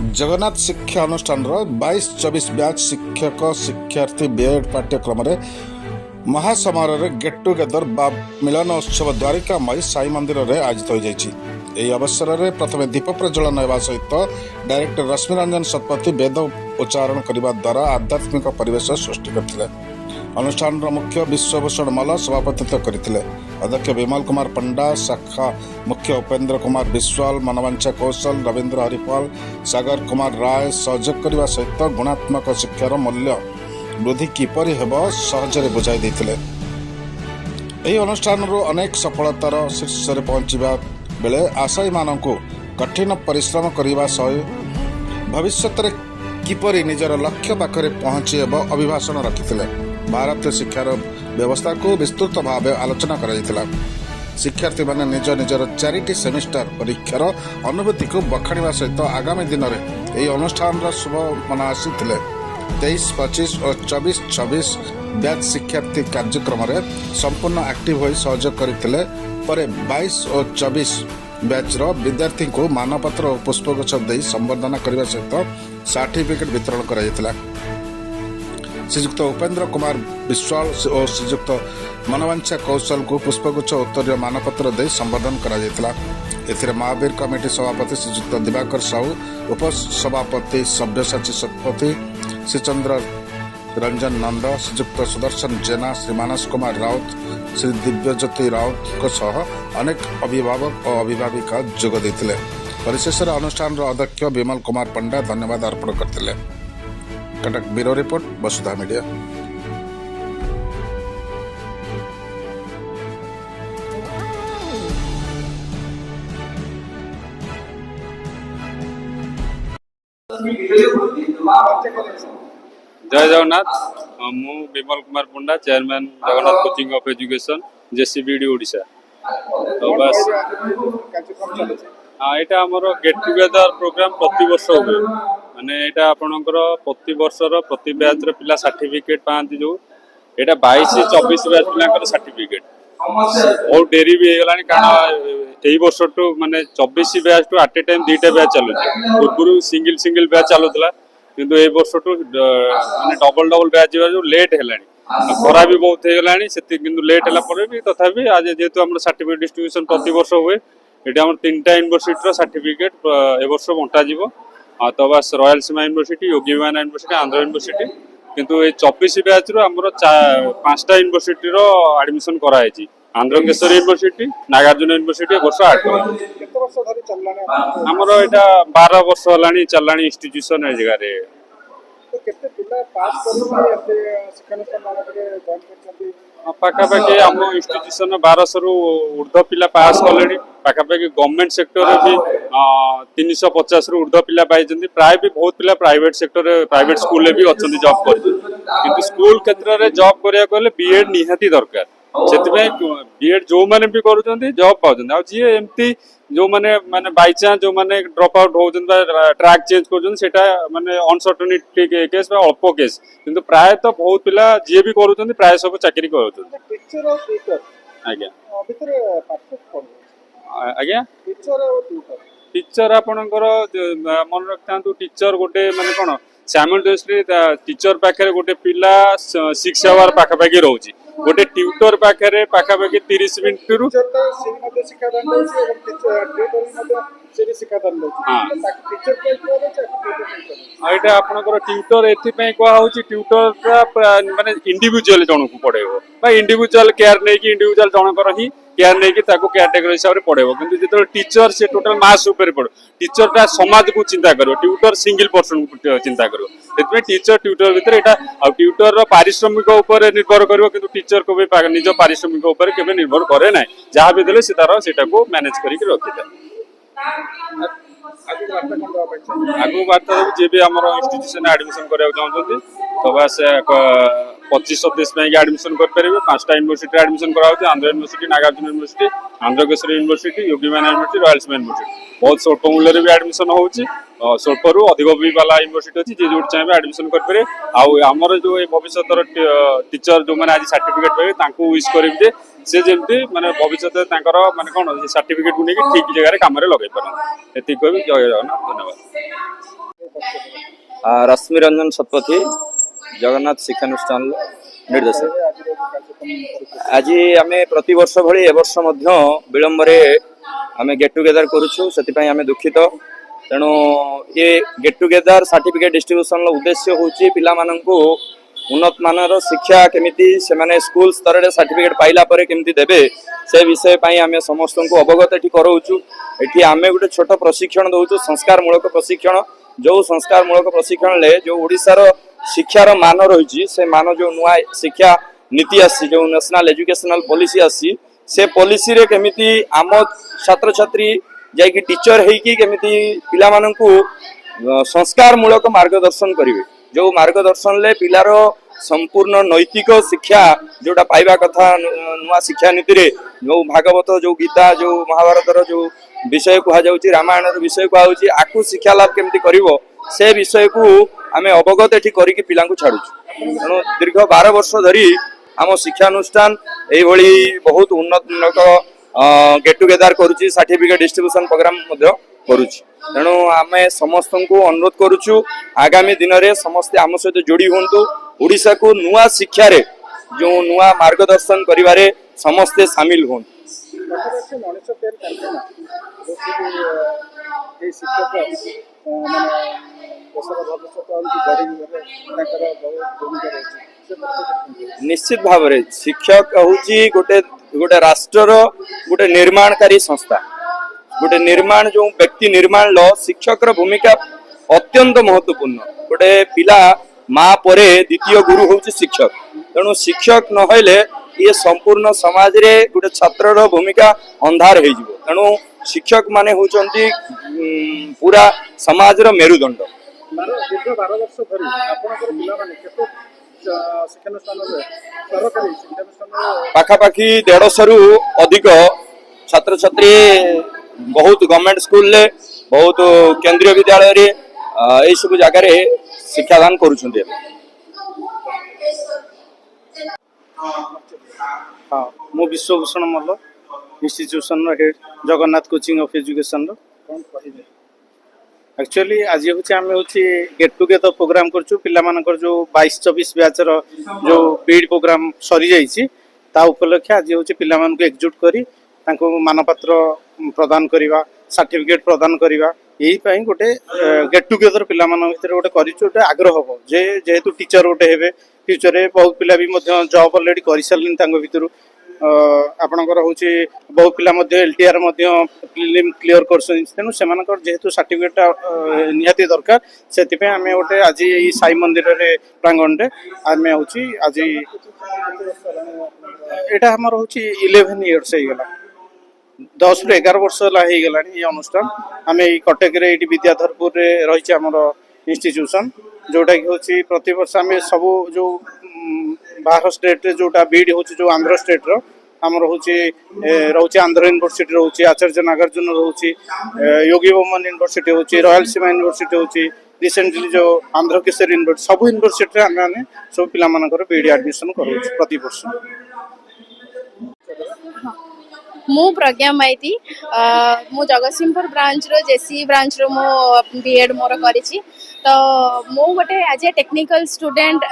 जगन्नाथ शिक्षा अनुष्ठान 22-24 ब्याच शिक्षक शिक्षार्थी बीएड पाठ्यक्रम महासमारोह गेट टुगेदर बा मिलन उत्सव द्वारिका माई साई मंदिर में आयोजित हो जाए। अवसर में प्रथम दीप प्रज्वलन होगा सहित डायरेक्टर रश्मिरंजन शतपथी वेद उच्चारण करने द्वारा आध्यात्मिक परिवेश सृष्टि करते। अनुष्ठान मुख्य विश्वभूषण मल सभापतित्व करते। अध्यक्ष विमल कुमार पंडा, शाखा मुख्य उपेन्द्र कुमार विश्वाल, मनवांचा कौशल, रवींद्र हरिपाल, सागर कुमार राय सहयोग करने सहित गुणात्मक शिक्षार मूल्य वृद्धि किपरि हेब सहजरे बुझाई देथिले। एही अनुष्ठान अनेक सफलतार शीर्ष पहुंचवा बेले आशायी मानक कठिन परिश्रम करने सहित भविष्य में किपरि निजर लक्ष्य पाखरे पहुंची हेब अभिभाषण रखिथिले। भारतीय शिक्षार व्यवस्था को विस्तृत भाव आलोचना करा। शिक्षार्थी मैंने निज निजर 4टी सेमिस्टर परीक्षार अनुभूति को बखाणिबा सहित आगामी दिन में यह अनुष्ठान शुभ मना आसीथिले। 23, 25 और 24 बैच शिक्षार्थी कार्यक्रम में संपूर्ण एक्टिव हो सहयोग करते। 22 और 24 बैच विद्यार्थी को मानपत्र और पुष्पगुच्छ दे संबर्धना करने सहित सर्टिफिकेट वितरण करा। श्रीजुक्त उपेन्द्र कुमार विश्वाल और श्रीजुक्त मनवांचा कौशल को पुष्पगुच्छ उत्तरीय मानपत्र दे संबोधन करा। महावीर कमिटी सभापति श्रीजुक्त दिवाकर साहू, उपसभापति सभ्यसाची शतपथी, श्रीचंद्र रंजन नंद, श्रीजुक्त सुदर्शन जेना, श्री मानस कुमार राउत, श्री दिव्यज्योति राउत सह अनेक अभिभावक और अभिभाविका जोग देथिले। परिशेष अनुष्ठान अध्यक्ष विमल कुमार पंडा धन्यवाद अर्पण करते। Cuttack bureau report, Vasudha media. जय जगन्नाथ। मु Bimal Kumar Panda, chairman Jagannath coaching of education, JCBD Odisha. तो बस हाँ, यहाँ आमर गेट टुगेदर प्रोग्राम प्रति वर्ष हुए। माने यहाँ आपणकर प्रति वर्षर प्रति बैच पिला सर्टिफिकेट पाती। जो यहाँ 22-24 बैच पिला सर्टिफिकेट बहुत डेरी भी होगा, कारण यही वर्ष टू माने 24 batch two at a time 2टा बैच चलुचे। पूर्व सिंगल बैच चलुला, किंतु ये वर्ष टू माने डबल बैच जो लेट है, खरा भी बहुत होगा किंतु लेट है भी तथापि आज जेहेतु आम सर्टिफिकेट डिस्ट्रीब्यूशन प्रति वर्ष हुए, ये आम 3टा यूनिवर्सिटी सर्टिफिकेट ए वर्ष बंटा जीवो। तो बस रॉयल सीमा university, Yogi Vivekananda university, Andhra university, किंतु ये 24 बैच आमर 5टा यूनिवर्सिटी एडमिशन कराई। आंध्र केशरी यूनिवर्सिटी, नागार्जुन यूनिवर्सिटी वर्ष 8 आमर यहाँ 12 वर्ष है चलला इंस्टीट्यूशन जगह। पाखापाखि आम इंस्टीट्यूशन 1200 रु ऊर्ध्व पिला पास कले। पाखापाखि गवर्नमेंट सेक्टर भी 350 रु ऊर्ध्व पिला पाई। प्राय भी बहुत पिला प्राइवेट सेक्टर प्राइवेट स्कूल भी अच्छा जॉब कर। स्कूल क्षेत्र में जॉब करा बीएड निहाती दरकार। से बीएड जो मैंने भी कर जॉब पाँच जी एमती जो मैंने माने बाई चांस जो मैंने ड्रॉप आउट हो ट्रैक चेंज कर माने अनसर्टेनिटी केस अल्प केस, किंतु प्राय तो बहुत पिला जी भी कर प्राय सब चाकरी कर। आज्ञा आज्ञा टीचर आपणकर मन रखता टीचर गोटे माने कौन साइमल्टेनियसली टीचर पाखे गोटे पिला 6 आवर पाखापाखि रोचे। गोटे ट्यूटर पाखे पाखापाखि 30 मिनट रु यहाँ आपंकर ट्यूटर एपाई कहूँ ट्यूटर माने इंडिविजुअल जन को पढ़ेब इंडिविजुअल केयर नहीं कि इंडिविजुअल जनकर ही केयर नहीं कि केयर टेकर हिसाब से पढ़ेब। किंतु जो टीचर से टोटल मास उपर पड़ो, टीचर टा समाज को चिंता करो, ट्यूटर सिंगल पर्सन को चिंता करो। टीचर ट्यूटर भीतर यहाँ ट्यूटर पारिश्रमिक निर्भर कर, किंतु टीचर को भी निज पारिश्रमिक के निर्भर करे ना। जहाँ भी देले तार से मैनेज करके रखी था। आगु बार्ता जी भी आम इंस्टीट्यूशन एडमिशन कराया चाहते तो बस 25-27 एडमिशन करेंगे। 5टा यूनिवर्सिटी एडमिशन कराऊँ, Andhra university, Nagarjuna university, Andhra Kesari university, Yogi Vivekananda university, Rayalaseema university. बहुत स्वल्प मूल्य भी एडमिशन होची, स्वल्प रु अधिक भी वाला यूनिवर्सिटी अच्छी जी जो चाहिए एडमिशन करेंगे। आमर जो भविष्य टीचर जो मैंने आज सर्टिफिकेट पाए विश करेंगे से जमी माने भविष्य माने कौन सर्टिफिकेट को लेकिन ठीक जगह काम लगे पारे। ये जय जगन्नाथ, धन्यवाद। रश्मि रंजन शतपथी जगन्नाथ शिक्षानुष्ठान निर्देशक। आज आम प्रत वर्ष भली ए वर्ष विलंब आम गेट टुगेदर करुचु से आम दुखित। तेणु ये गेट टुगेदर सर्टिफिकेट डिस्ट्रीब्यूशन उद्देश्य हूँ पिला माननकु उन्नत मानर शिक्षा केमिति से माने स्कूल स्तर रे सर्टिफिकेट पाइला परे केमिति देबे से विषय पई आमे समस्त को अवगत एठी कराउछु। एठी आमे गुटे छोट प्रशिक्षण दउछु संस्कार मूलक प्रशिक्षण। जो संस्कार मूलक प्रशिक्षण ले जो ओडिसा रो शिक्षार मान रही से मान जो नुआ शिक्षा नीति आसी जो नेशनल एजुकेशनल पॉलिसी आसी से पॉलिसी रे केमिति आम छात्र छात्री जाइकी टीचर हेकी केमिति पिला माननकु संस्कार मूलक मार्गदर्शन करिवे। जो मार्गदर्शन ले पिलार संपूर्ण नैतिक शिक्षा जोटा पाइबा कथा नुआ शिक्षा नीति रे जो भागवत जो गीता जो महाभारत जो विषय कहा जाउची रामायण विषय कहा जाउची आकु शिक्षा लाभ केमती करिवो से विषय को आमे अवगत एठी करिके पिलांकु छाडुछु। तेणु दीर्घ 12 वर्ष धरी आम शिक्षानुष्ठान एभली बहुत उन्नत गेट टुगेदर करुची सर्टिफिकेट डिस्ट्रीब्यूशन प्रोग्राम मध्य करुची। तेणु आमे समस्त को अनुरोध करुचु आगामी दिन में समस्ते आम सहित जोड़ी हूँ ओडिशा को नुआ शिक्षा रे जो नुआ मार्गदर्शन करिवारे समस्ते सामिल हूँ। निश्चित भाव में शिक्षक हूँ गोटे गोटे राष्ट्र गोटे निर्माणकारी संस्था गोटे निर्माण जो व्यक्ति निर्माण लो शिक्षक भूमिका अत्यंत महत्वपूर्ण। गोटे पिला माँ परे द्वितीय गुरु हूँ शिक्षक। तेणु शिक्षक नहले ये संपूर्ण समाज रे गोटे छात्र भूमिका अंधार हो। तेणु शिक्षक माने होचंती पूरा समाज रो मेरुदंड। पाखापाखि 150 रु अधिक छात्र छात्री बहुत गवर्नमेंट स्कूल ले बहुत केंद्रीय विद्यालय रे ए सब जगह रे शिक्षादान करूछन्ते। हाँ मो Biswabhushan Malla institution head Jagannath coaching of education actually आज हूँ आम हूँ गेट टुगेदर प्रोग्राम करछु पिला मानकर जो 22-24 बैच रो जो बीड प्रोग्राम सरी जाइछि ता उपलक्षे आज हूँ पिला मानक एकजुट करी तांको मानपत्र प्रदान करिवा सर्टिफिकेट प्रदान करिवा यही पाई गोटे गेट टुगेदर पिला मान भितर गोटे करिछु गोटे आग्रह हबो जे जेहेतु टीचर गोटे हेबे फ्यूचर रे बहुत पिला भी मध्य जॉब ऑलरेडी करि सारलिन तांको भितरु आपणकर हूँ बहु पिला एलटीआर फिल्म क्लियर करसन। तेणु से जेहेतु सर्टिफिकेट निहाती दरकार से आम गोटे आज साई मंदिर रे प्रांगण रे आम हूँ आज यहाँ आमर हूँ 11 इयर्स हो 10 रु 11 वर्ष हो ये अनुष्ठान आम कटक रे विद्याधरपुर रे रही आमर इंस्टीट्यूशन जोटा कि हूँ प्रति वर्ष आम सब जो बाहर स्टेट रे जोटा बीड हूँ जो आंध्र स्टेट रो आमर हूँ रोचे आंध्र यूनिवर्सिटी रोचे आचार्य नागार्जुन रोचे योगी बोमन यूनिवर्सिटी हूँ रॉयल सीमा यूनिवर्सिटी हूँ रिसेंटली जो आंध्र केसरी यूनिवर्सिटी सब यूनिवर्सिटी आम सब पिला बीड एडमिशन करूँ प्रति वर्ष। मु प्रज्ञा माइती मु जगतसिंहपुर ब्रांच रो जेसी ब्रांच रो मो बीएड मोर करिछि। तो मो गोटे as a technical student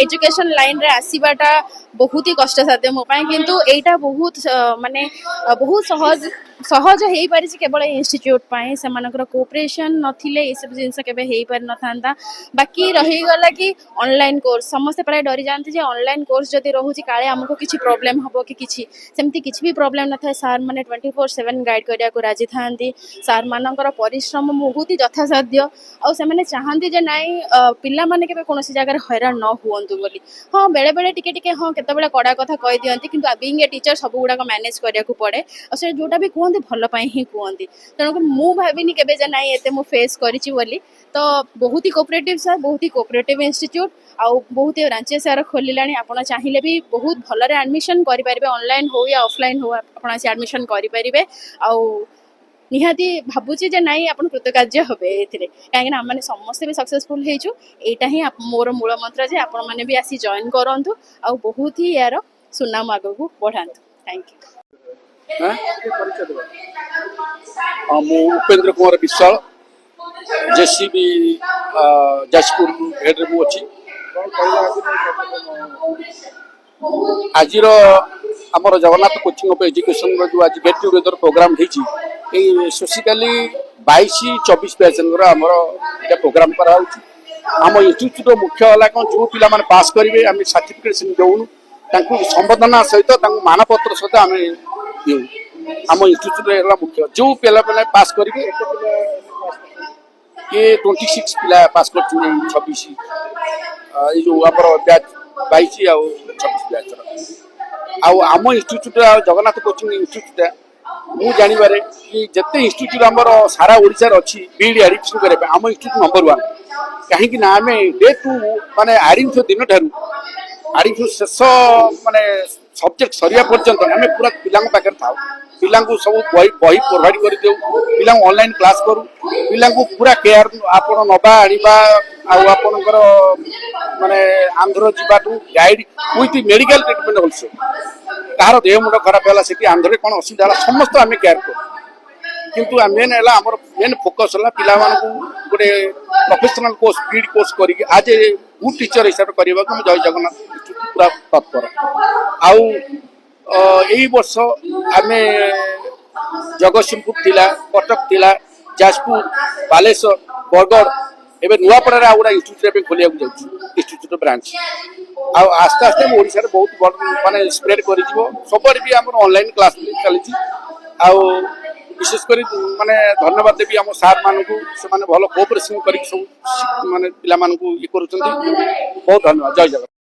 education line रे आसीबाटा बहुत ही कष्ट साध्य मो पाए किंतु एटा बहुत माने बहुत सहज सहज हो पारि केवल इंस्टीट्यूट पाए से कोऑपरेशन नथिले ये सब जिनस केबे हेई पार न थांता। बाकी रही गला कि ऑनलाइन कोर्स समस्त प्राय डरी जानते जे ऑनलाइन कोर्स जदि रहूची काले हमको किछि प्रॉब्लम हबो कि किछि सेमती किछि भी प्रॉब्लम न थाए सर माने 24/7 गाइड करिया को राजी थांती। सर मानकर परिश्रम बहुत ही यथासाध्य आ से माने चाहंती जे नाई पिला माने केबे कोनोसी जगह हैरान न हुअंतु बोली। हाँ बेले बेले टिके टिके हाँ केतेबेले कड़ा कथा कहि दियंती किंतु बीइंग ए टीचर सब गुडा को मैनेज करिया को पड़े और से जोटा भी कहते भल ही कहते। तेणुक मु भाविनी केबे जे नाई एते मु फेस करिछि बोली। तो बहुत ही कोऑपरेटिव सर बहुत ही कोऑपरेटिव इंस्टीट्यूट आउ बहुत ही ब्रांचेस सर खोलिलानी आपण चाहिए भी बहुत भलरे एडमिशन करि परिबे ऑनलाइन हो या ऑफलाइन हो आपण से एडमिशन करि परिबे आउ निहाती भाबुची जे नाई आपण कृतकार्य होबे एथिरे काहे ना माने समस्त भी सक्सेसफुल हेचु। एटा ही मोर मूल मंत्र जे आपण माने भी आसी जॉइन करंतु आउ बहुत ही यार सुनाम आगो को बढ़ांतु। Thank you. मु उपेंद्र कुमार विश्वाल जेसीबी जाजपुर हेड रे अच्छी आज आमर जगन्नाथ कोचिंग ऑफ एजुकेशन जो आज गेट टुगेदर प्रोग्राम होती स्पेसिकाली 22-24 बैच आमर ये प्रोग्राम करा आम इंस्टीट्यूट मुख्य है कौन जो पिला माने पास करेंगे आम सर्टिफिकेट दौनु संबर्धना सहित मानपत्र सहित आम दू आम इंस्टीट्यूट मुख्य जो पिला मैंने पास करेंगे ये 26 पिला पास कर 26 जो आम बैच 22 आ 26 बैच आम इंस्टीट्यूट जगन्नाथ कोचिंग इंस्टीट्यूट मु जानवर कि जिते इंस्टीट्यूट आमर सारा ओडिशार अच्छी बीड एडमिशन करने आम इंस्टीट्यूट नंबर 1 कहीं आम डे टू माने आरंभ दिन ठार आरंभ शेष माने सब्जेक्ट सरिया पर्यंत आम पूरा पिला पाखे था पिला सब बही प्रोवाइड कर दे पिला ऑनलाइन क्लास करूँ पिला पूरा केयर आप नवा आनिबा आपणकर माने आंध्र जीवाटू guide with medical treatment also कहार देह मुंड खराब है से आंध्र कौन असुविधा है समस्त आम केयर कर किंतु मेन है आमर मेन फोकस है पिला गोटे प्रोफेशनल कोर्स बीड कोर्स करके आज ए गुड टीचर हिसाब से करने जय जगन्नाथ इंस्टीट्यूट पूरा तत्पर आई वर्ष आम जगतसिंहपुर थिला कटक थिला जाजपुर बालेश्वर बरगढ़ एवं नुआपड़ा आ गोटा इंस्टीट्यूट खोलिया इंस्टीट्यूट ब्रांच आस्ते आस्ते ओडिशा रे बहुत बड़ माने स्प्रेड कर सब भी आम ऑनलाइन क्लास चली विशेषकर माने धन्यवाद देवी आम सार मानक से भल कोऑपरेशन कर सब माने पिला मानक ये करुछंती बहुत धन्यवाद जय जगन्नाथ।